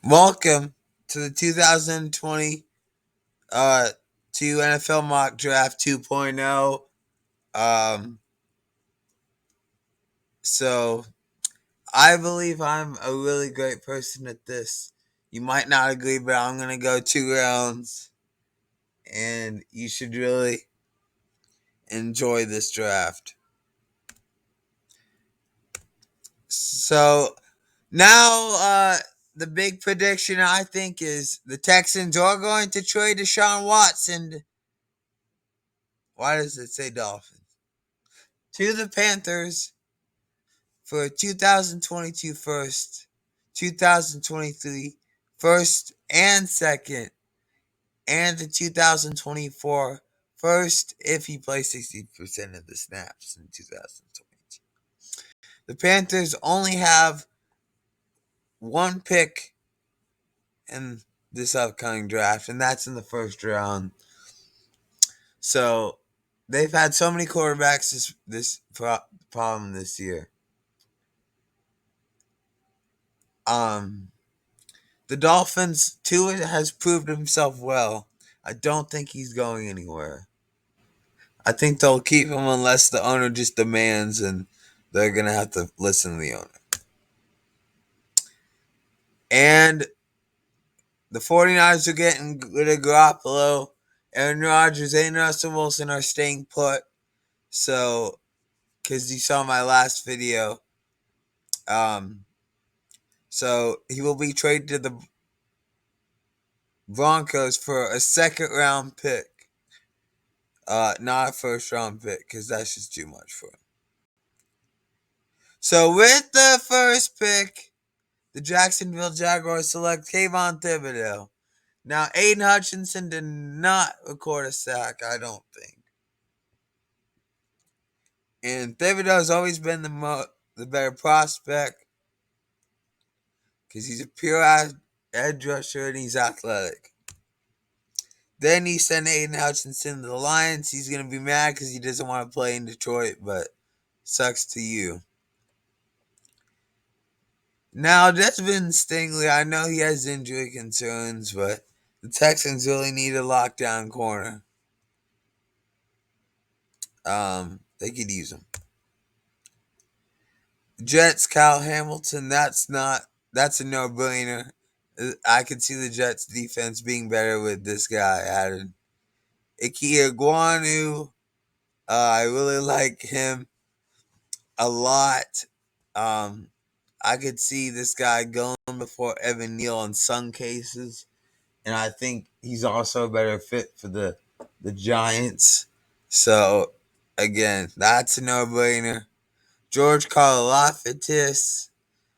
Welcome to the 2020 to NFL Mock Draft 2.0. Um, so I believe I'm a really great person at this. You might not agree, but I'm gonna go 2 rounds, and you should really enjoy this draft. So now, the big prediction I think is the Texans are going to trade Deshaun Watson. Why does it say Dolphins? To the Panthers for a 2022 first, 2023 first and second, and the 2024 first if he plays 60% of the snaps in 2022. The Panthers only have one pick in this upcoming draft, and that's in the first round. So they've had so many quarterbacks this problem this year. The Dolphins, Tua has proved himself well. I don't think he's going anywhere. I think they'll keep him unless the owner just demands, and they're going to have to listen to the owner. And the 49ers are getting rid of Garoppolo. Aaron Rodgers and Russell Wilson are staying put. So, because you saw my last video, so he will be traded to the Broncos for a second round pick. Not a first round pick, because that's just too much for him. So with the first pick, the Jacksonville Jaguars select Kayvon Thibodaux. Now, Aiden Hutchinson did not record a sack, I don't think. And Thibodaux has always been the better prospect because he's a pure edge rusher and he's athletic. Then he sent Aiden Hutchinson to the Lions. He's going to be mad because he doesn't want to play in Detroit, but sucks to you. Now, Desmond Stingley, I know he has injury concerns, but the Texans really need a lockdown corner. They could use him. Jets, Kyle Hamilton, that's a no-brainer. I could see the Jets defense being better with this guy added. Ike Ekwonu, I really like him a lot. I could see this guy going before Evan Neal in some cases. And I think he's also a better fit for the Giants. So, again, that's a no-brainer. George Karlaftis,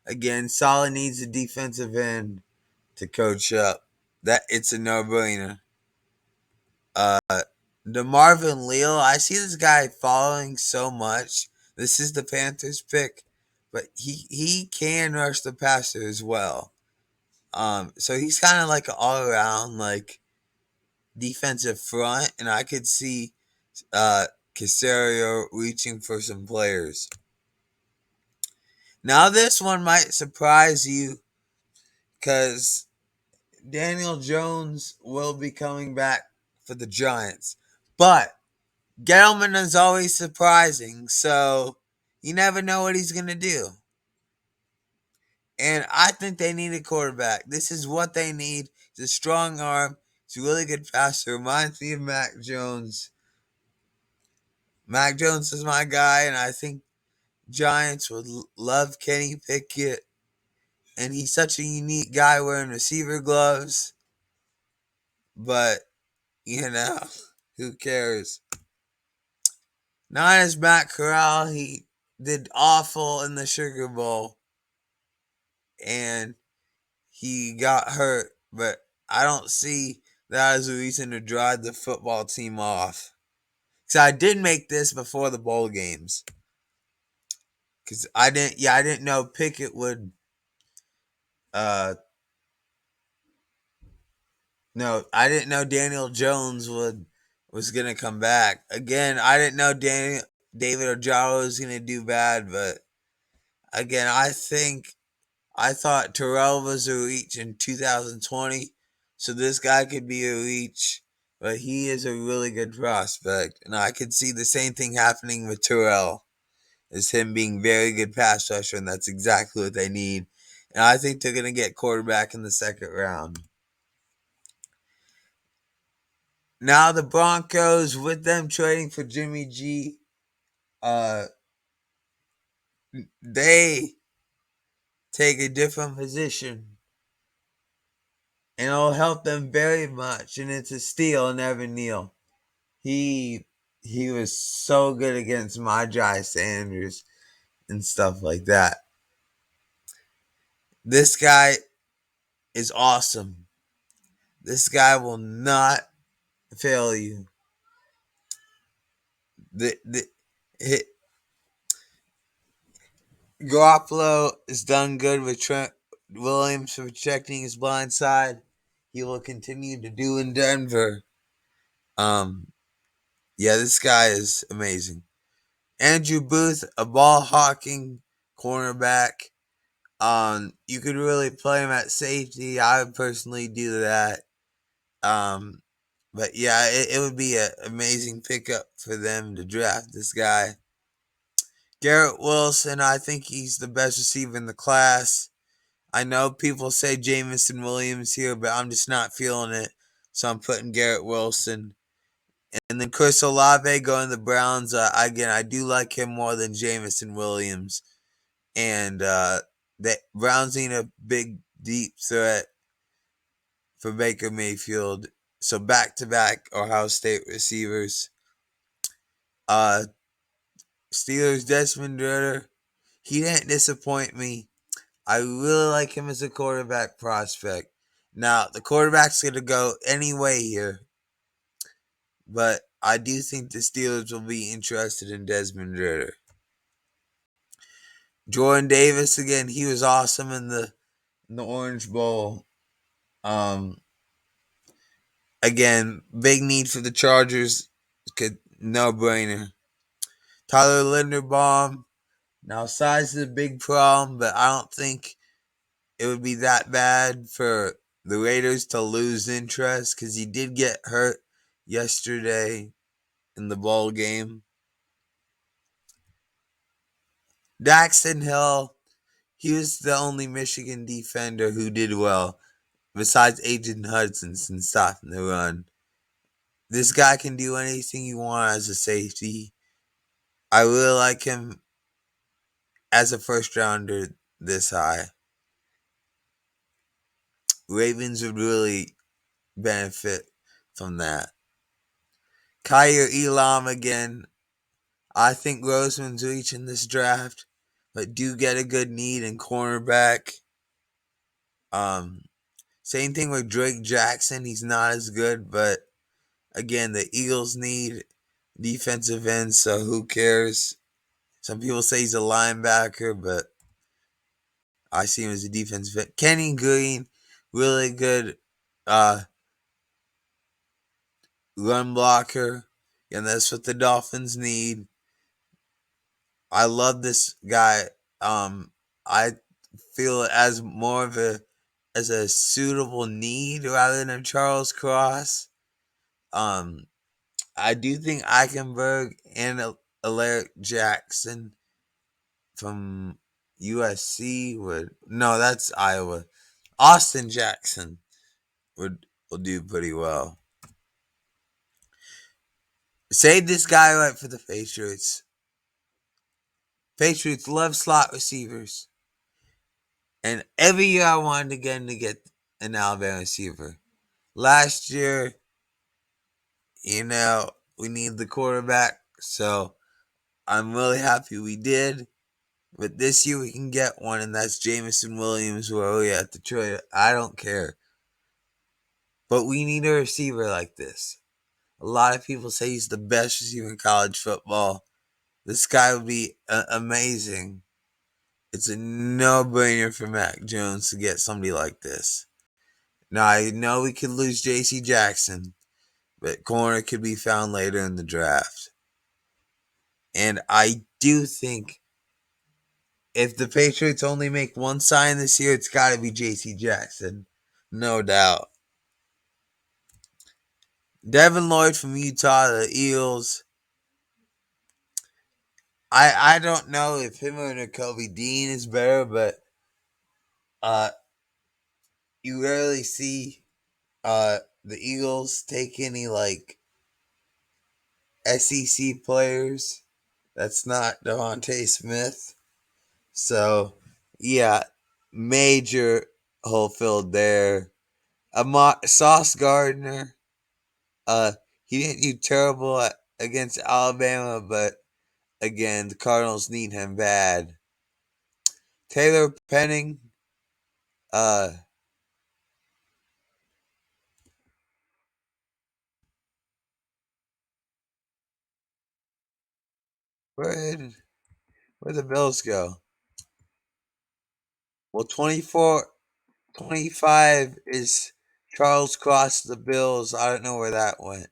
again, Solid needs a defensive end to coach up. It's a no-brainer. DeMarvin Leal, I see this guy following so much. This is the Panthers pick, but he can rush the passer as well. So he's kind of like an all-around defensive front, and I could see Casario reaching for some players. Now this one might surprise you because Daniel Jones will be coming back for the Giants. But Gettleman is always surprising, so you never know what he's going to do. And I think they need a quarterback. This is what they need. It's a strong arm. It's a really good passer. Reminds me of Mac Jones. Mac Jones is my guy, and I think Giants would love Kenny Pickett. And he's such a unique guy wearing receiver gloves. But, who cares? Not as Matt Corral. He did awful in the Sugar Bowl. And he got hurt. But I don't see that as a reason to drive the football team off. Because I did make this before the bowl games. Because I didn't know Pickett would no, I didn't know Daniel Jones was gonna come back. Again, I didn't know David Ojabo was gonna do bad, but again, I think I thought Terrell was a reach in 2020, so this guy could be a reach, but he is a really good prospect, and I could see the same thing happening with Terrell, is him being very good pass rusher, and that's exactly what they need. And I think they're going to get quarterback in the second round. Now the Broncos, with them trading for Jimmy G, they take a different position, and it'll help them very much. And it's a steal in Evan Neal. He was so good against Magi Sanders and stuff like that. This guy is awesome. This guy will not fail you. Hit, Garoppolo is done good with Trent Williams for protecting his blind side. He will continue to do in Denver. Yeah, this guy is amazing. Andrew Booth, a ball hawking cornerback. You could really play him at safety. I would personally do that. But yeah, it would be an amazing pickup for them to draft this guy. Garrett Wilson, I think he's the best receiver in the class. I know people say Jameson Williams here, but I'm just not feeling it. So I'm putting Garrett Wilson. And then Chris Olave going to the Browns. Again, I do like him more than Jameson Williams. And the Browns need a big, deep threat for Baker Mayfield. So back-to-back Ohio State receivers. Steelers, Desmond Notre. He didn't disappoint me. I really like him as a quarterback prospect. Now, the quarterback's going to go anyway here. But I do think the Steelers will be interested in Desmond Ritter. Jordan Davis, again, he was awesome in the Orange Bowl. Again, big need for the Chargers. No brainer. Tyler Linderbaum. Now, size is a big problem, but I don't think it would be that bad for the Raiders to lose interest because he did get hurt yesterday in the bowl game. Daxton Hill, he was the only Michigan defender who did well, besides Agent Hudson, since stopping the run. This guy can do anything you want as a safety. I really like him as a first rounder this high. Ravens would really benefit from that. Kalir Elam again. I think Roseman's reaching this draft, but do get a good need in cornerback. Same thing with Drake Jackson. He's not as good, but again, the Eagles need defensive end, so who cares? Some people say he's a linebacker, but I see him as a defensive end. Kenny Green, really good run blocker, and that's what the Dolphins need. I love this guy. I feel it as more of a suitable need rather than a Charles Cross. I do think Eichenberg and Alaric Jackson from USC that's Iowa. Austin Jackson will do pretty well. Say this guy right for the Patriots. Patriots love slot receivers. And every year I wanted again to get an Alabama receiver. Last year, we need the quarterback. So I'm really happy we did. But this year we can get one, and that's Jameson Williams, where we at Detroit. I don't care. But we need a receiver like this. A lot of people say he's the best receiver in college football. This guy would be amazing. It's a no-brainer for Mac Jones to get somebody like this. Now, I know we could lose J.C. Jackson, but corner could be found later in the draft. And I do think if the Patriots only make one sign this year, it's got to be J.C. Jackson, no doubt. Devin Lloyd from Utah, the Eels. I don't know if him or Nakobe Dean is better, but uh, you rarely see the Eagles take any like SEC players. That's not Devontae Smith. So yeah, major whole field there. Sauce Gardner. Uh, he didn't do terrible against Alabama, but again, the Cardinals need him bad. Taylor Penning. Uh, where did where the Bills go? Well, 24, 25 is Charles Cross the Bills. I don't know where that went.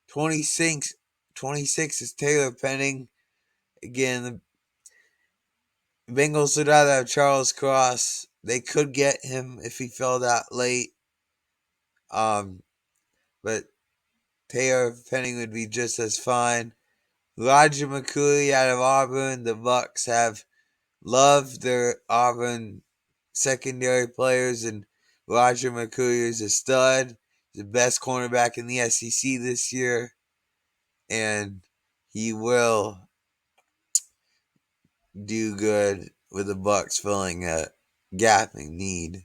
26, 26 is Taylor Penning. Again, the Bengals would rather have Charles Cross. They could get him if he fell that late. Um, but Taylor Penning would be just as fine. Roger McCooley out of Auburn. The Bucks have loved their Auburn secondary players, and Roger McCooley is a stud. He's the best cornerback in the SEC this year, and he will do good with the Bucks filling a gapping need.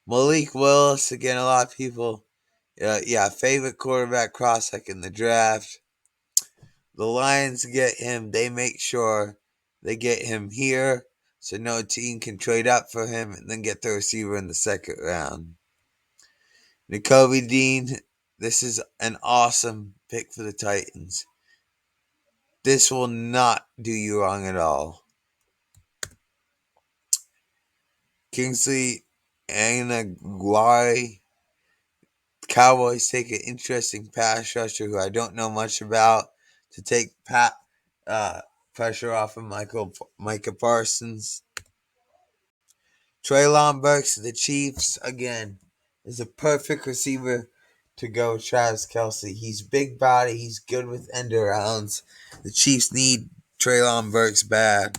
Malik Willis, again, a lot of people, favorite quarterback prospect in the draft. The Lions get him. They make sure they get him here so no team can trade up for him and then get the receiver in the second round. Nakobe Dean, this is an awesome pick for the Titans. This will not do you wrong at all. Kingsley Anaguari. Cowboys take an interesting pass rusher who I don't know much about to take pressure off of Micah Parsons. Treylon Burks of the Chiefs, again, is a perfect receiver to go with Travis Kelce. He's big body. He's good with end arounds. The Chiefs need Treylon Burks bad.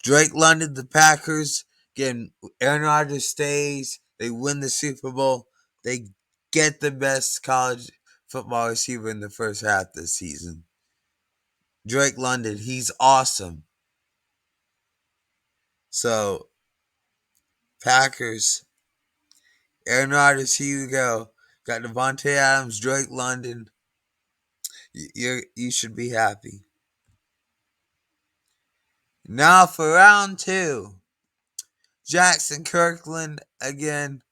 Drake London, the Packers. Again, Aaron Rodgers stays. They win the Super Bowl. They get the best college football receiver in the first half this season. Drake London, he's awesome. So, Packers, Aaron Rodgers, here you go. Got Devontae Adams, Drake London. You should be happy. Now for round two. Jackson Kirkland, again,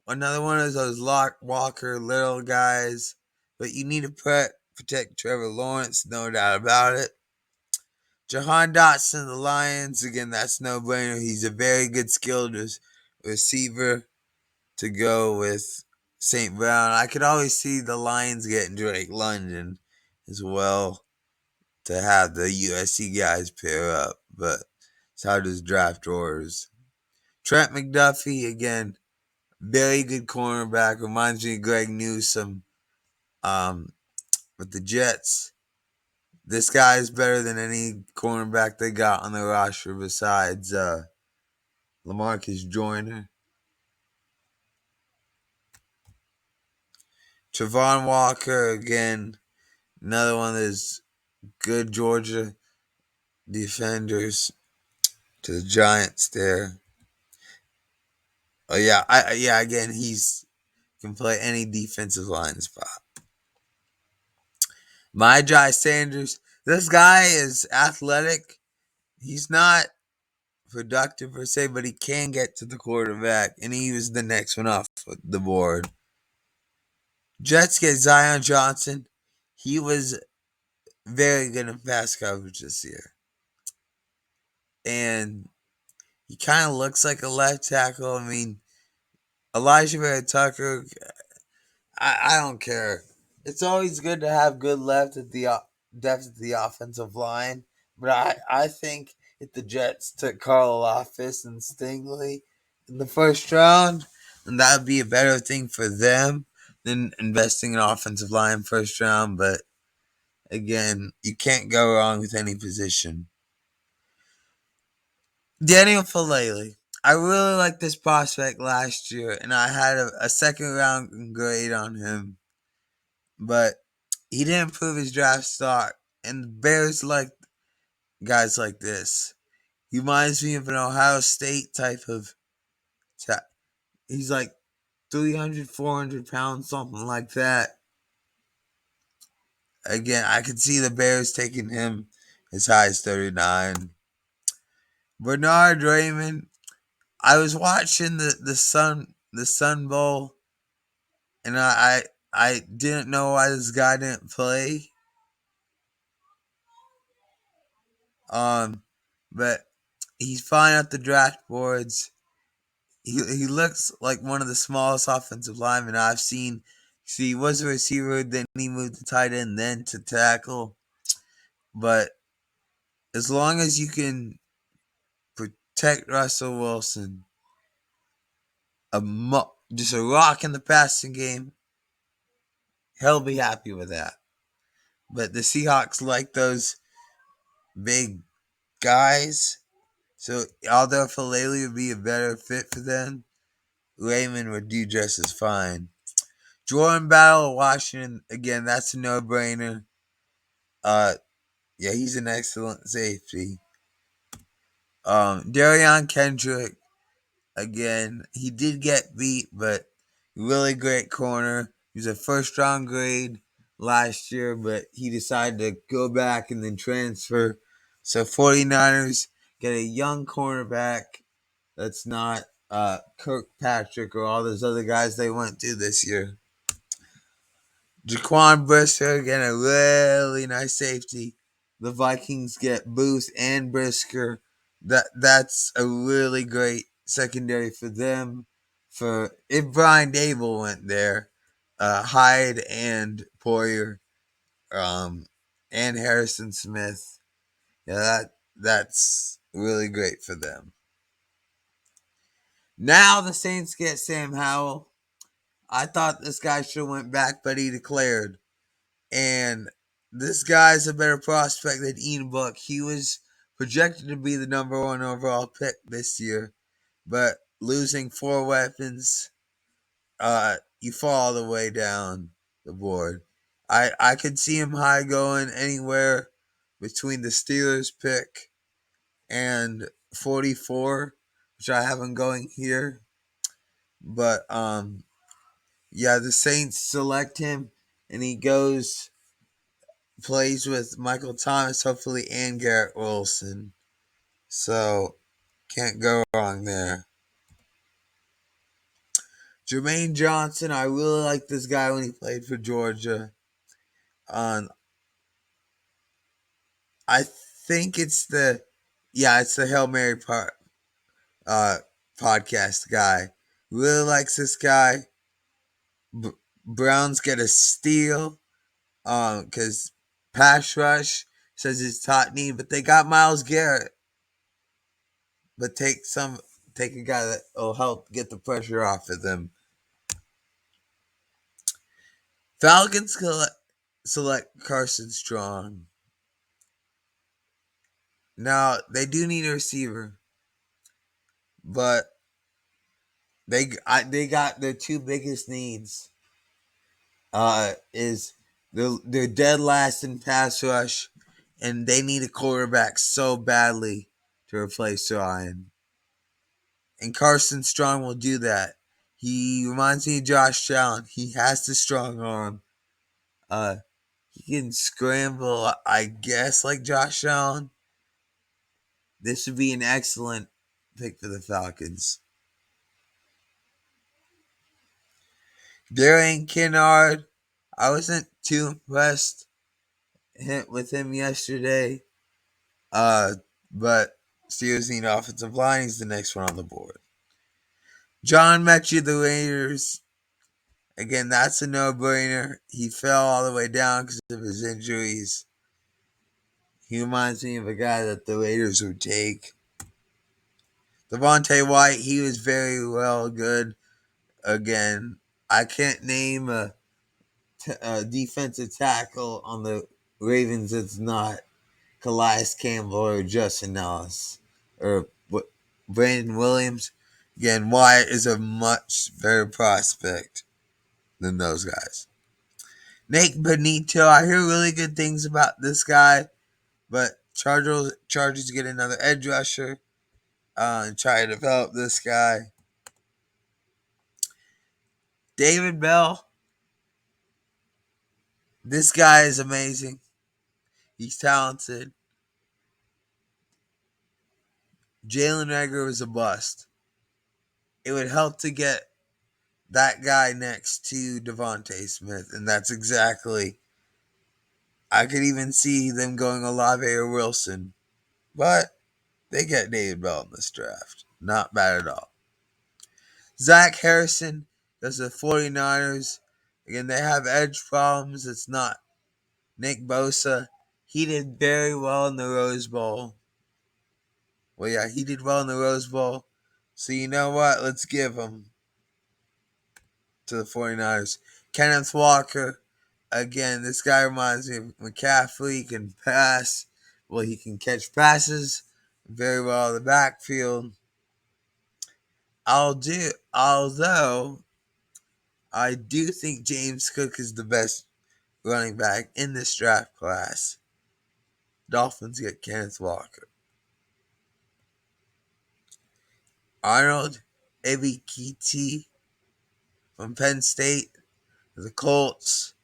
another one of those Walker little guys. But you need to protect Trevor Lawrence, no doubt about it. Jahan Dotson, the Lions, again, that's no brainer. He's a very good skilled receiver to go with St. Brown. I could always see the Lions getting Drake London as well to have the USC guys pair up, but it's how does draft orders. Trent McDuffie, again, very good cornerback. Reminds me of Greg Newsome with the Jets. This guy is better than any cornerback they got on the roster besides Lamarcus Joyner. Travon Walker, again, another one of those good Georgia defenders to the Giants there. Oh yeah, again, he's can play any defensive line spot. Myjai Sanders, this guy is athletic. He's not productive per se, but he can get to the quarterback, and he was the next one off the board. Jets get Zion Johnson. He was very good in pass coverage this year. And he kind of looks like a left tackle. I mean, Elijah Vera Tucker, I don't care. It's always good to have good depth at the offensive line, But I think if the Jets took Karlaftis and Stingley in the first round, then that would be a better thing for them than investing in offensive line first round. But again, you can't go wrong with any position. Dainel Faalele. I really liked this prospect last year, and I had a second round grade on him. But he didn't prove his draft stock, and the Bears like guys like this. He reminds me of an Ohio State type of. He's like 300, 400 pounds, something like that. Again, I could see the Bears taking him as high as 39. Bernard Raymond. I was watching the Sun Bowl, and I didn't know why this guy didn't play. But he's fine at the draft boards. He looks like one of the smallest offensive linemen I've seen. See, he was a receiver, then he moved to tight end, then to tackle. But as long as you can protect Russell Wilson, just a rock in the passing game, he'll be happy with that. But the Seahawks like those big guys. So although Faalele would be a better fit for them, Raymond would do just as fine. Jordan Battle of Washington, again, that's a no-brainer. Yeah, he's an excellent safety. Darion Kendrick, again, he did get beat, but really great corner. He was a first-round grade last year, but he decided to go back and then transfer. So 49ers get a young cornerback that's not Kirkpatrick or all those other guys they went to this year. Jaquan Brisker, again, a really nice safety. The Vikings get Booth and Brisker. That's a really great secondary for them. For if Brian Dable went there, Hyde and Poyer, and Harrison Smith. Yeah, that's really great for them. Now the Saints get Sam Howell. I thought this guy should have went back, but he declared. And this guy's a better prospect than Ian Book. He was projected to be the number one overall pick this year, but losing 4 weapons, you fall all the way down the board. I could see him high going anywhere between the Steelers pick and 44, which I have him going here. But yeah, the Saints select him, and he plays with Michael Thomas, hopefully, and Garrett Wilson. So, can't go wrong there. Jermaine Johnson, I really liked this guy when he played for Georgia. I think it's the Hail Mary podcast guy. Really likes this guy. Browns get a steal because pass rush says it's top need, but they got Myles Garrett. But take a guy that will help get the pressure off of them. Falcons select Carson Strong. Now they do need a receiver, but they got their 2 biggest needs. Is they're dead last in pass rush, and they need a quarterback so badly to replace Ryan. And Carson Strong will do that. He reminds me of Josh Allen. He has the strong arm. He can scramble, I guess, like Josh Allen. This would be an excellent pick for the Falcons. Darian Kinnard, I wasn't too impressed with him yesterday. But Steelers need offensive line. He's the next one on the board. John Mechie, the Raiders. Again, that's a no-brainer. He fell all the way down because of his injuries. He reminds me of a guy that the Raiders would take. Devontae White, he was very well good. Again, I can't name a defensive tackle on the Ravens that's not Calais Campbell or Justin Ellis or Brandon Williams. Again, Wyatt is a much better prospect than those guys. Nate Benito, I hear really good things about this guy, but Chargers get another edge rusher and try to develop this guy. David Bell, this guy is amazing. He's talented. Jalen Reagor was a bust. It would help to get that guy next to Devontae Smith, and that's exactly. I could even see them going Olave or Wilson, but they get David Bell in this draft. Not bad at all. Zach Harrison does the 49ers. Again, they have edge problems. It's not Nick Bosa. He did very well in the Rose Bowl. Well, yeah, he did well in the Rose Bowl. So you know what? Let's give him to the 49ers. Kenneth Walker. Again, this guy reminds me of McCaffrey. He can pass. Well, he can catch passes very well in the backfield. Although I do think James Cook is the best running back in this draft class. Dolphins get Kenneth Walker. Arnold Ebiketie from Penn State. The Colts.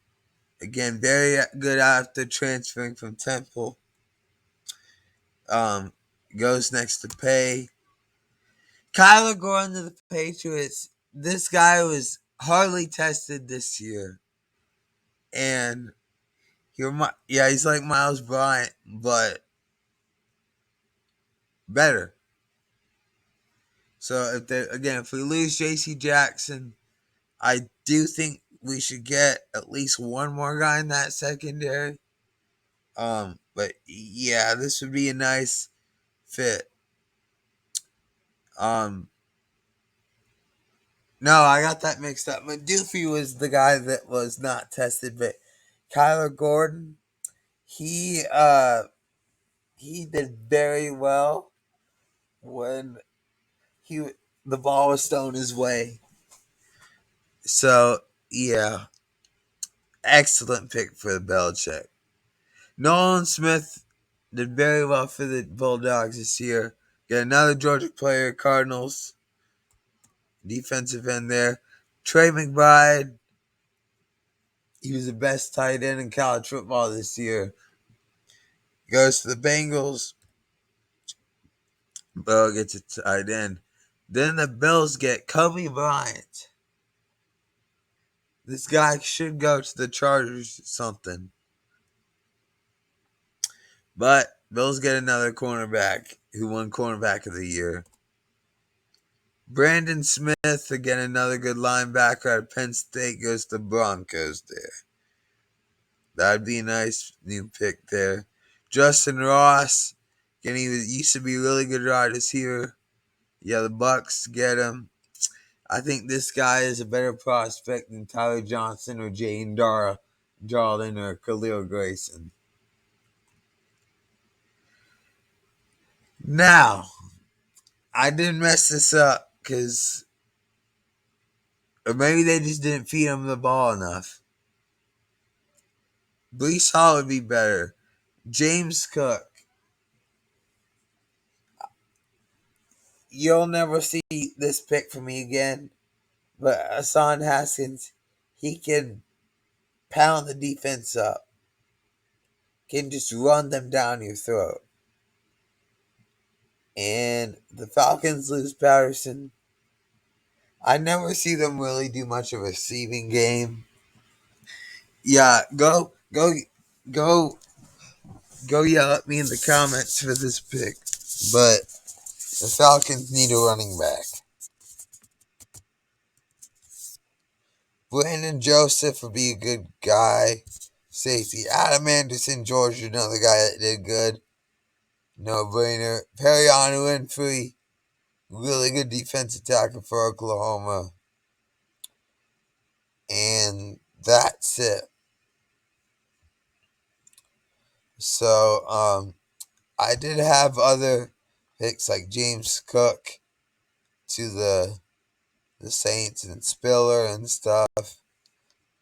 Again, very good after transferring from Temple. Goes next to Pay. Kyler Gordon to the Patriots. This guy was hardly tested this year. And he's like Miles Bryant, but better. So if we lose J.C. Jackson, I do think we should get at least one more guy in that secondary. But yeah, this would be a nice fit. No, I got that mixed up. Doofy was the guy that was not tested, but Kyler Gordon, he did very well when the ball was thrown his way. So yeah, excellent pick for the Belichick. Nolan Smith did very well for the Bulldogs this year. Got another Georgia player, Cardinals. Defensive end there. Trey McBride. He was the best tight end in college football this year. Goes to the Bengals. Bell gets a tight end. Then the Bills get Kobe Bryant. This guy should go to the Chargers something. But Bills get another cornerback who won cornerback of the year. Brandon Smith, again another good linebacker out of Penn State, goes to the Broncos there. That'd be a nice new pick there. Justin Ross, again, he used to be a really good riders here. Yeah, the Bucks get him. I think this guy is a better prospect than Tyler Johnson or Jane Darlin or Kalir Grayson. Now, I didn't mess this up because, or maybe they just didn't feed him the ball enough. Breece Hall would be better. James Cook. You'll never see this pick from me again. But Hassan Haskins, he can pound the defense up. Can just run them down your throat. And the Falcons lose Patterson. I never see them really do much of a receiving game. Yeah, go yell at me in the comments for this pick. But the Falcons need a running back. Brandon Joseph would be a good guy. Safety, Adam Anderson, Georgia, another guy that did good. No-brainer. Periano Winfrey, really good defensive tackle for Oklahoma. And that's it. So, I did have other picks like James Cook to the Saints and Spiller and stuff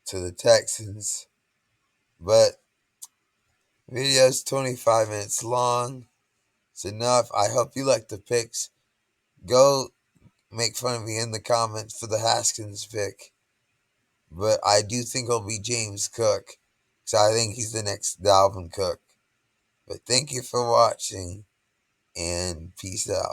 to the Texans. But video's 25 minutes long. It's enough. I hope you like the picks. Go make fun of me in the comments for the Haskins pick. But I do think it'll be James Cook, because I think he's the next Dalvin Cook. But thank you for watching, and peace out.